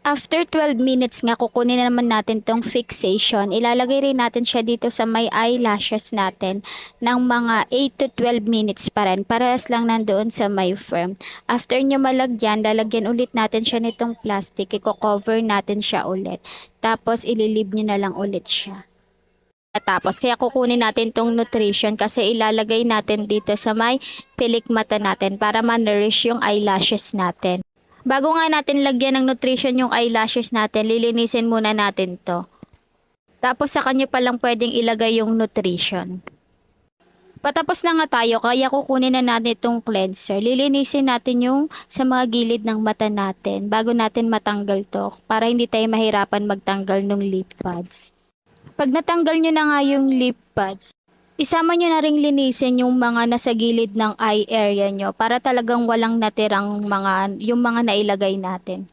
After 12 minutes nga, kukunin na naman natin tong fixation. Ilalagay rin natin siya dito sa may eyelashes natin ng mga 8 to 12 minutes pa rin. Parehas lang nandoon sa may firm. After nyo malagyan, lalagyan ulit natin siya nitong plastic. Iko-cover natin siya ulit. Tapos ililib nyo na lang ulit siya. Tapos kaya kukunin natin tong nutrition kasi ilalagay natin dito sa may pilik mata natin para ma-nourish yung eyelashes natin. Bago nga natin lagyan ng nutrition yung eyelashes natin, lilinisin muna natin to. Tapos sa kanya pa lang pwedeng ilagay yung nutrition. Patapos na nga tayo, kaya kukunin na natin itong cleanser. Lilinisin natin yung sa mga gilid ng mata natin bago natin matanggal to para hindi tayo mahirapan magtanggal ng lip pads. Pag natanggal nyo na nga yung lip pads, isama nyo na ring linisin yung mga nasa gilid ng eye area nyo para talagang walang natirang yung mga nailagay natin.